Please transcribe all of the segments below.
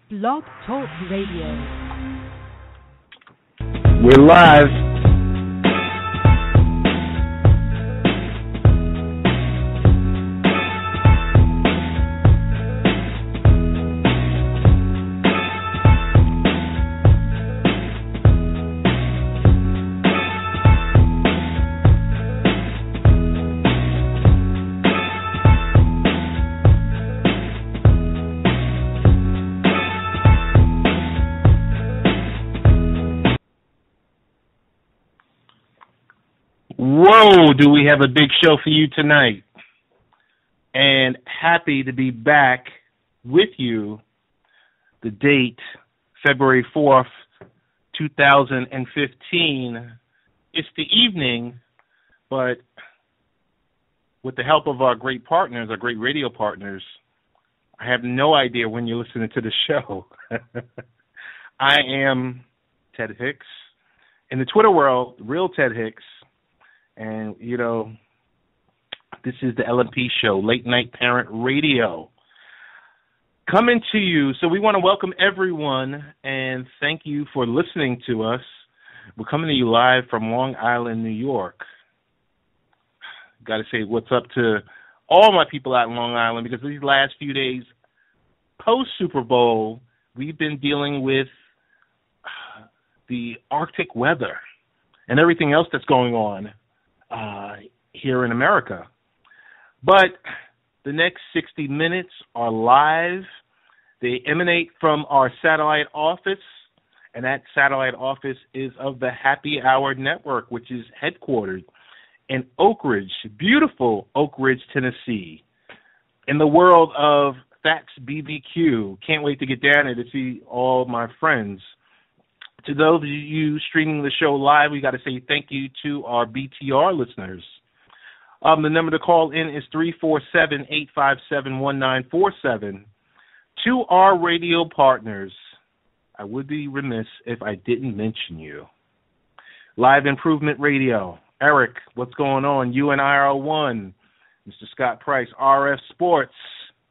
Blog Talk Radio. We're live. Whoa, do we have a big show for you tonight. And happy to be back with you. The date, February 4th, 2015. It's the evening, but with the help of our great partners, our great radio partners, I have no idea when you're listening to the show. I am Ted Hicks. In the Twitter world, real Ted Hicks. And, you know, this is the LMP show, Late Night Parent Radio. Coming to you, so we want to welcome everyone and thank you for listening to us. We're coming to you live from Long Island, New York. Got to say what's up to all my people out in Long Island, because these last few days post-SuperBowl, we've been dealing with the Arctic weather and everything else that's going on here in America. But the next 60 minutes are live. They emanate from our satellite office, and that satellite office is of the Happy Hour Network, which is headquartered in Oak Ridge, beautiful Oak Ridge, Tennessee, in the world of Fats BBQ. Can't wait to get down there to see all my friends. To those of you streaming the show live, we got to say thank you to our BTR listeners. The number to call in is 347-857-1947. To our radio partners, I would be remiss if I didn't mention you. Live Improvement Radio. Eric, what's going on? UNIR1. Mr. Scott Price, RF Sports,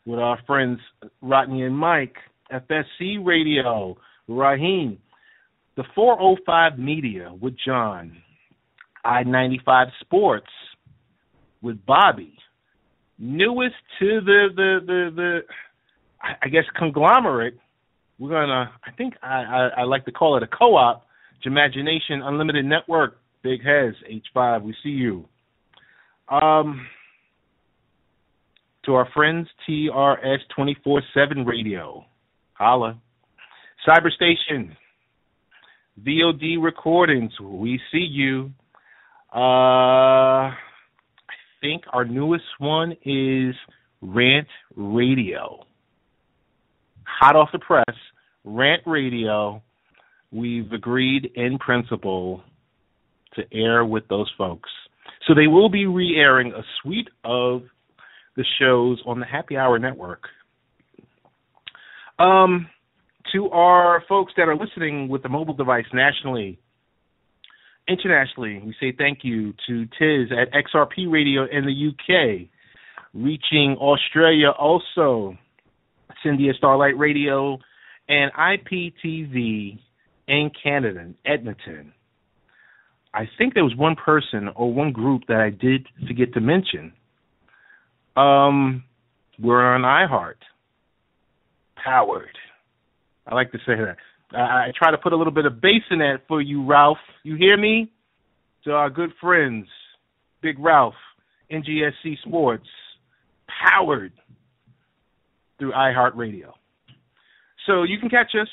with our friends Rodney and Mike. FSC Radio, Raheem. The 405 Media with John. I-95 Sports with Bobby. Newest to the I guess conglomerate. We're gonna, I like to call it a co-op. Imagination Unlimited Network. Big Hez H5. We see you. To our friends TRS 24/7 Radio. Holla. Cyberstation. VOD Recordings, we see you. I think our newest one is Rant Radio. Hot off the press, Rant Radio. We've agreed in principle to air with those folks. So they will be re-airing a suite of the shows on the Happy Hour Network. To our folks that are listening with the mobile device nationally, internationally, we say thank you to Tiz at XRP Radio in the UK, reaching Australia also, Cindy at Starlight Radio, and IPTV in Canada, Edmonton. I think there was one person or one group that I did forget to mention. We're on iHeart, powered. I like to say that. I try to put a little bit of bass in that for you, Ralph. You hear me? To our good friends, Big Ralph, NGSC Sports, powered through iHeartRadio. So you can catch us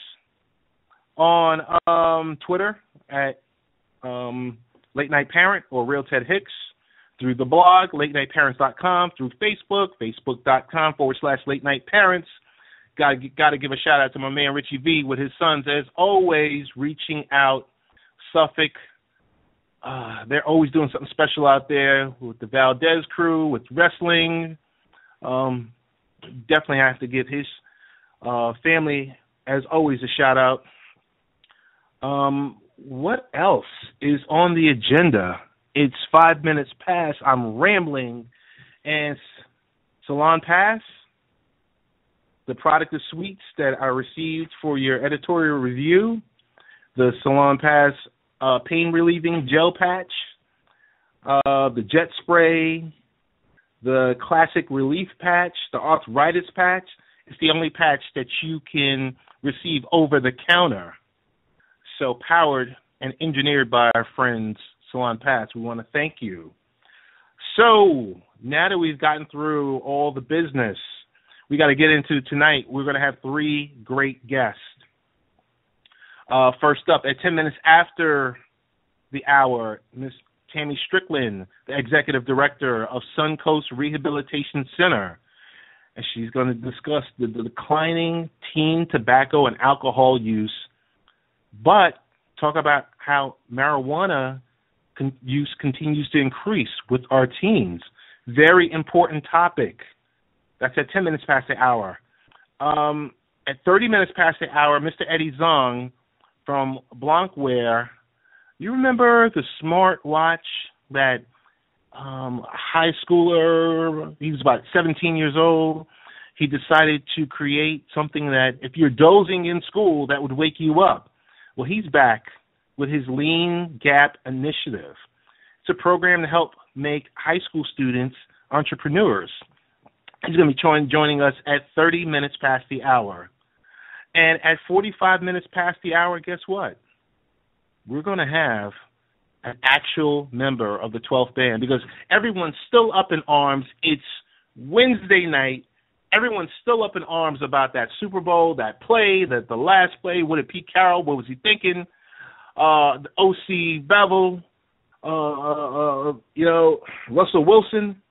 on Twitter at Late Night Parent or Real Ted Hicks, through the blog, latenightparents.com, through Facebook, facebook.com/Late Night Parents. Got to give a shout out to my man Richie V with his sons, as always, reaching out. Suffolk, they're always doing something special out there with the Valdez crew, with wrestling. Definitely have to give his family, as always, a shout out. What else is on the agenda? It's 5 minutes past. I'm rambling. And Salon Pass? the product of suites that I received for your editorial review, the Salon Pass pain relieving gel patch, the jet spray, the classic relief patch, the arthritis patch. It's the only patch that you can receive over the counter. So powered and engineered by our friends Salon Pass. We want to thank you. So now that we've gotten through all the business, we got to get into tonight. We're going to have 3 great guests. First up, at 10 minutes after the hour, Miss Tammy Strickland, the Executive Director of Suncoast Rehabilitation Center. And she's going to discuss the declining teen tobacco and alcohol use, but talk about how marijuana use continues to increase with our teens. Very important topic. That's at 10 minutes past the hour. At 30 minutes past the hour, Mr. Eddy Zhong from Blankware. You remember the smart watch that high schooler, he was about 17 years old. He decided to create something that if you're dozing in school, that would wake you up. Well, he's back with his LeanGap initiative. It's a program to help make high school students entrepreneurs. He's going to be joining us at 30 minutes past the hour. And at 45 minutes past the hour, guess what? We're going to have an actual member of the 12th band because everyone's still up in arms. It's Wednesday night. Everyone's still up in arms about that Super Bowl, that play, the last play. What did Pete Carroll, what was he thinking? The O.C. Bevel, Russell Wilson.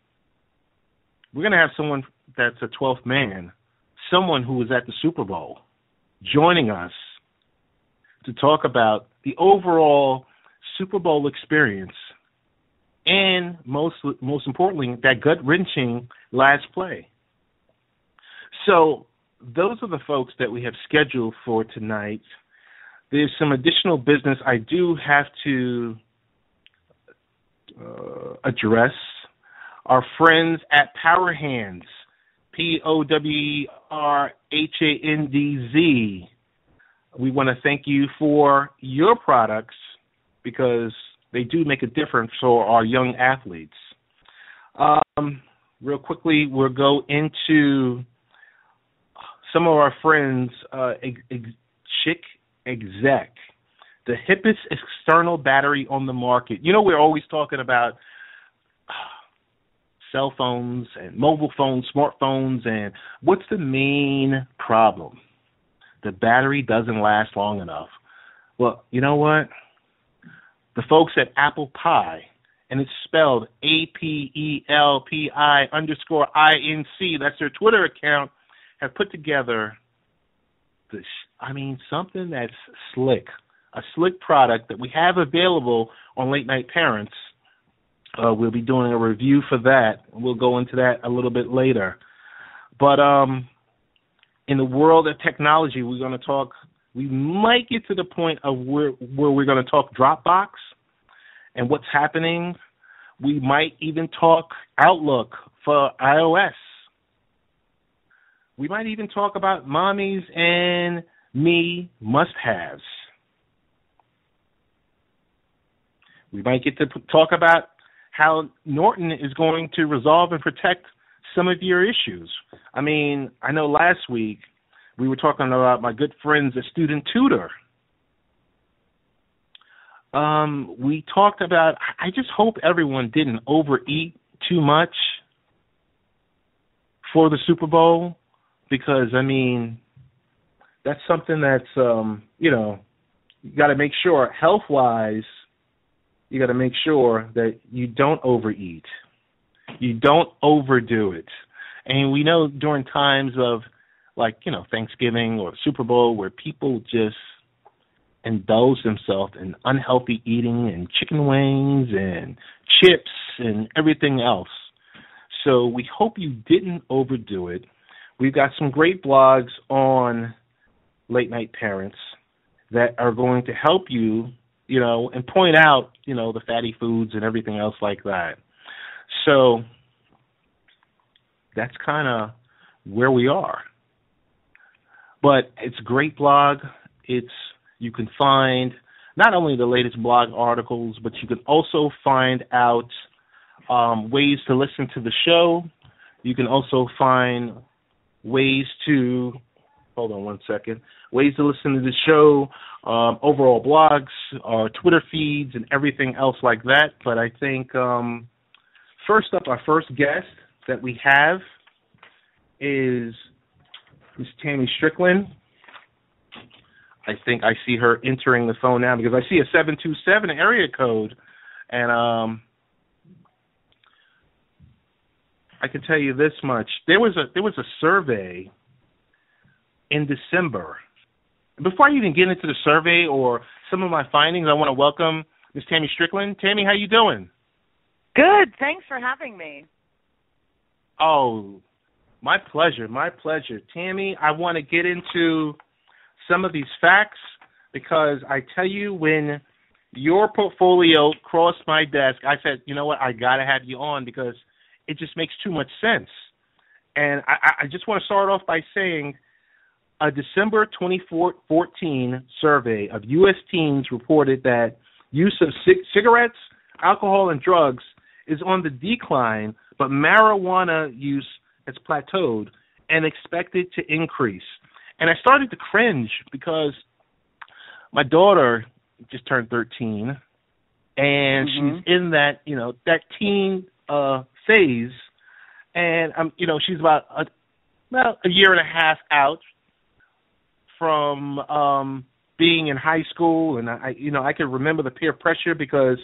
We're going to have someone that's a 12th man, someone who was at the Super Bowl, joining us to talk about the overall Super Bowl experience and most importantly, that gut-wrenching last play. So those are the folks that we have scheduled for tonight. There's some additional business I do have to address. Our friends at Power Hands, POWERHANDZ. We want to thank you for your products because they do make a difference for our young athletes. Real quickly, we'll go into some of our friends, Chick Exec, the hippest external battery on the market. You know, we're always talking about cell phones and mobile phones, smartphones, and what's the main problem? The battery doesn't last long enough. Well, you know what? The folks at Apple Pie, and it's spelled APELPI_INC, that's their Twitter account, have put together this, something that's slick, a slick product that we have available on Late Night Parents. We'll be doing a review for that. We'll go into that a little bit later. But in the world of technology, we might get to the point of where we're going to talk Dropbox and what's happening. We might even talk Outlook for iOS. We might even talk about mommies and me must-haves. We might get to talk about how Norton is going to resolve and protect some of your issues. I know last week we were talking about my good friends at Student Tutor. We talked about, I just hope everyone didn't overeat too much for the Super Bowl because, that's something that's, you got to make sure health-wise, you got to make sure that you don't overeat. You don't overdo it. And we know during times of Thanksgiving or Super Bowl where people just indulge themselves in unhealthy eating and chicken wings and chips and everything else. So we hope you didn't overdo it. We've got some great blogs on Late Night Parents that are going to help you, and point out, the fatty foods and everything else like that. So that's kind of where we are. But it's a great blog. You can find not only the latest blog articles, but you can also find out ways to listen to the show. You can also find ways to listen to the show, overall blogs, Twitter feeds, and everything else like that. But I think first up, our first guest that we have is Miss Tammy Strickland. I think I see her entering the phone now because I see a 727 area code, and I can tell you this much: there was a survey in December. Before I even get into the survey or some of my findings, I want to welcome Miss Tammy Strickland. Tammy, how you doing? Good. Thanks for having me. Oh, my pleasure. My pleasure. Tammy, I want to get into some of these facts because I tell you, when your portfolio crossed my desk, I said, you know what, I got to have you on because it just makes too much sense. And I just want to start off by saying a December 2014 survey of U.S. teens reported that use of cigarettes, alcohol, and drugs is on the decline, but marijuana use has plateaued and expected to increase. And I started to cringe because my daughter just turned 13, and she's in that, that teen phase, and she's about a year and a half out from being in high school, and I can remember the peer pressure because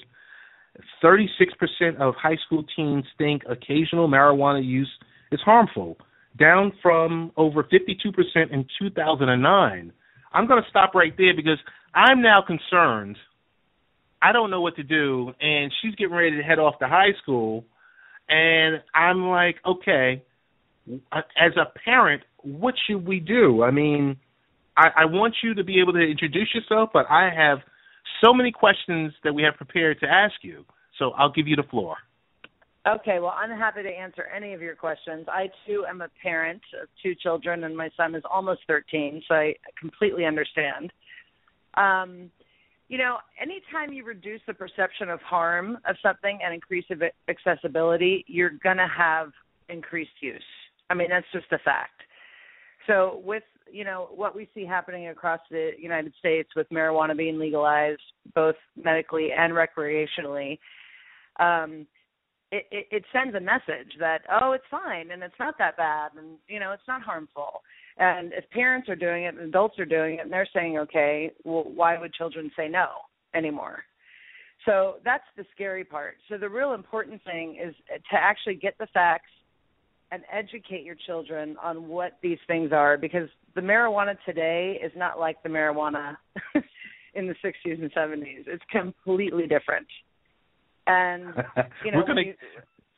36% of high school teens think occasional marijuana use is harmful, down from over 52% in 2009. I'm going to stop right there because I'm now concerned. I don't know what to do, and she's getting ready to head off to high school, and I'm like, okay, as a parent, what should we do? I mean, I want you to be able to introduce yourself, but I have so many questions that we have prepared to ask you, so I'll give you the floor. Okay, well, I'm happy to answer any of your questions. I, too, am a parent of 2 children, and my son is almost 13, so I completely understand. Anytime you reduce the perception of harm of something and increase accessibility, you're going to have increased use. I mean, that's just a fact. So with, what we see happening across the United States with marijuana being legalized, both medically and recreationally, it sends a message that, oh, it's fine and it's not that bad and, it's not harmful. And if parents are doing it and adults are doing it and they're saying, okay, well, why would children say no anymore? So that's the scary part. So the real important thing is to actually get the facts and educate your children on what these things are, because the marijuana today is not like the marijuana in the 60s and 70s. It's completely different. And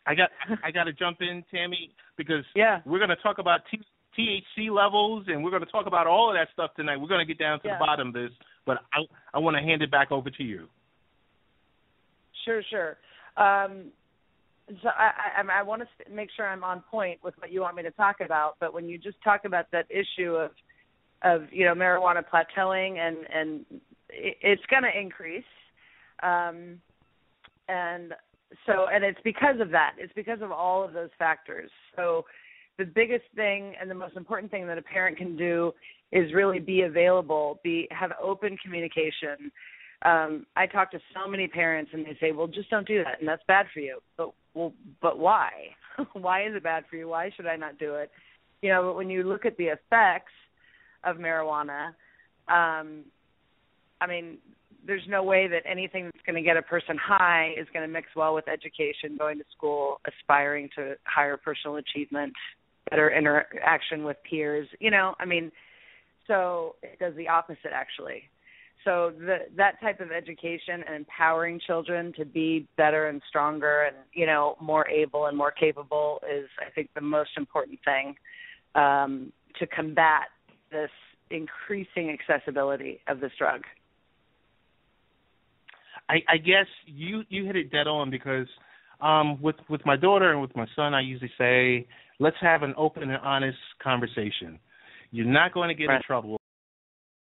I got to jump in, Tammy, because we're going to talk about THC levels, and we're going to talk about all of that stuff tonight. We're going to get down to the bottom of this, but I want to hand it back over to you. Sure. So I want to make sure I'm on point with what you want me to talk about. But when you just talk about that issue of marijuana plateauing, and it's going to increase, and it's because of that. It's because of all of those factors. So the biggest thing and the most important thing that a parent can do is really be available, have open communication. I talk to so many parents, and they say, well, just don't do that, and that's bad for you. But why? Why is it bad for you? Why should I not do it? But when you look at the effects of marijuana, there's no way that anything that's going to get a person high is going to mix well with education, going to school, aspiring to higher personal achievement, better interaction with peers. So it does the opposite, actually. So that type of education and empowering children to be better and stronger and, more able and more capable is, I think, the most important thing to combat this increasing accessibility of this drug. I guess you hit it dead on because with my daughter and with my son, I usually say, let's have an open and honest conversation. You're not going to get in trouble